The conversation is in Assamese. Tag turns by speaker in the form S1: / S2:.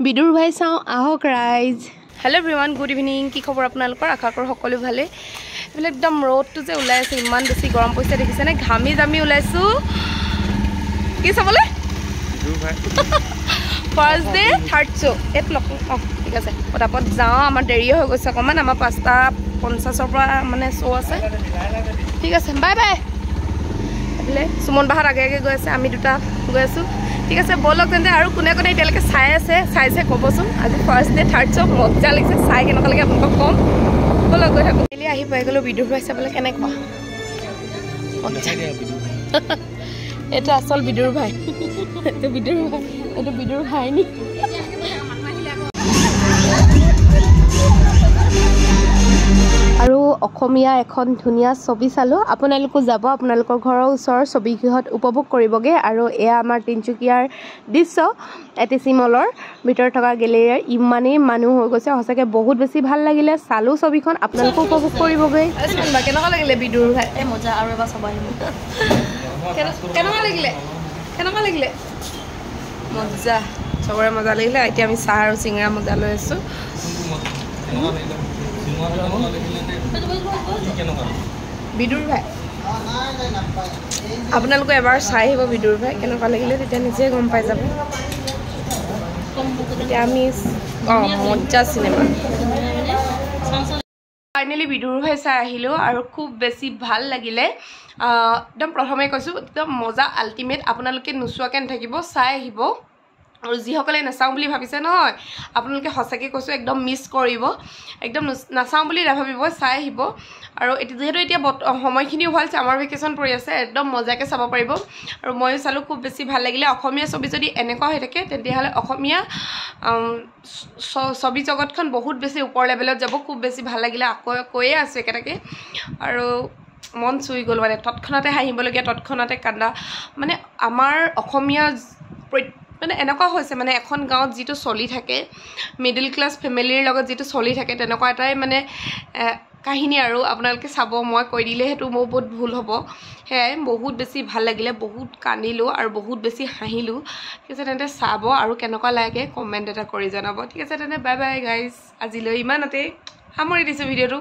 S1: বিদুৰ ভাই চাওঁ আহক ৰাইজ। Hello' everyone, good evening. কি খবৰ আপোনালোকৰ? আশা কৰোঁ সকলো ভালে। এইফালে একদম ৰ'দটো যে ওলাই আছে, ইমান বেছি গৰম পৰিছে দেখিছেনে? ঘামি জামি ওলাইছোঁ। কি চাবলৈ? ফাৰ্ষ্ট ডে থাৰ্ড শ্ব' এইটো লগ অঁ ঠিক আছে, পটাপট যাওঁ। আমাৰ দেৰিয়ে হৈ গৈছে অকণমান, আমাৰ 5:50 পৰা মানে শ্ব' আছে। ঠিক আছে, বাই বাই। এইফালে সুমন বাহাত আগে আগে গৈ আছে, আমি দুটা গৈ আছোঁ। ঠিক আছে, ব'লক তেন্তে। আৰু কোনে কোনে এতিয়ালৈকে চাইছে ক'বচোন। আজি ফাৰ্ষ্ট ডে থাৰ্ড শ্ব' মজা লাগিছে, চাই কেনেকুৱা লাগে আপোনালোকক ক'ম। ব'লক গৈ থাকোঁ। ডেইলি আহি পাই গ'লোঁ বিদুৰ ভাই চাবলৈ। কেনেকুৱা এইটো আচল বিদুৰ ভাই, এইটো বিদুৰ ভাই, এইটো বিদুৰ ভাই নি? আৰু অসমীয়া এখন ধুনীয়া ছবি চালোঁ। আপোনালোকো যাব, আপোনালোকৰ ঘৰৰ ওচৰৰ ছবিগৃহত উপভোগ কৰিবগৈ। আৰু এয়া আমাৰ তিনিচুকীয়াৰ দৃশ্য, ATC মলৰ ভিতৰত থকা গেলেৰীয়াৰ। ইমানেই মানুহ হৈ গৈছে, সঁচাকৈ বহুত বেছি ভাল লাগিলে। চালোঁ ছবিখন, আপোনালোকো উপভোগ কৰিবগৈ। কেনেকুৱা লাগিলে বিদুৰ ভাই?
S2: মজা। আৰু এবাৰ চাব আহিম।
S1: কেনেকুৱা লাগিলে? মজা, চবৰে মজা লাগিলে। এতিয়া আমি চাহ আৰু চিঙৰা মজা লৈ আছোঁ। বিদুৰ ভাই আপোনালোকে এবাৰ চাই আহিব বিদুৰ ভাই, কেনেকুৱা লাগিলে, তেতিয়া নিজে গম পাই যাব। এতিয়া আমি মজা চিনেমা। ফাইনেলি বিদুৰ ভাই চাই আহিলোঁ আৰু খুব বেছি ভাল লাগিলে। একদম প্ৰথমে কৈছোঁ, একদম মজা আল্টিমেট। আপোনালোকে নোচোৱাকৈ নাথাকিব, চাই আহিব। আৰু যিসকলে নাচাওঁ বুলি ভাবিছে নহয়, আপোনালোকে সঁচাকৈ কৈছোঁ একদম মিছ কৰিব। একদম নাচাওঁ বুলি নাভাবিব, চাই আহিব। আৰু যিহেতু এতিয়া সময়খিনিও ভাল, ছামাৰ ভেকেশ্যন পৰি আছে, একদম মজাকৈ চাব পাৰিব। আৰু ময়ো চালোঁ, খুব বেছি ভাল লাগিলে। অসমীয়া ছবি যদি এনেকুৱা হৈ থাকে, তেতিয়াহ'লে অসমীয়া ছবি জগতখন বহুত বেছি ওপৰ লেভেলত যাব। খুব বেছি ভাল লাগিলে। আকৌ কৈয়ে আছোঁ একেটাকে। আৰু মন চুই গ'ল মানে, তৎক্ষণাতে হাঁহিবলগীয়া, তৎক্ষণাতে কান্দা। মানে আমাৰ অসমীয়া মানে এনেকুৱা হৈছে, মানে এখন গাঁৱত যিটো চলি থাকে, মিডল ক্লাছ ফেমিলিৰ লগত যিটো চলি থাকে, তেনেকুৱা এটাই মানে কাহিনী। আৰু আপোনালোকে চাব, মই কৈ দিলে সেইটো মোৰ বহুত ভুল হ'ব। সেয়াই বহুত বেছি ভাল লাগিলে, বহুত কান্দিলোঁ আৰু বহুত বেছি হাঁহিলোঁ। ঠিক আছে, তেন্তে চাব আৰু কেনেকুৱা লাগে কমেণ্ট এটা কৰি জনাব। ঠিক আছে তেন্তে, বাই বাই গাইজ। আজিলৈ ইমানতে সামৰি দিছোঁ ভিডিঅ'টো।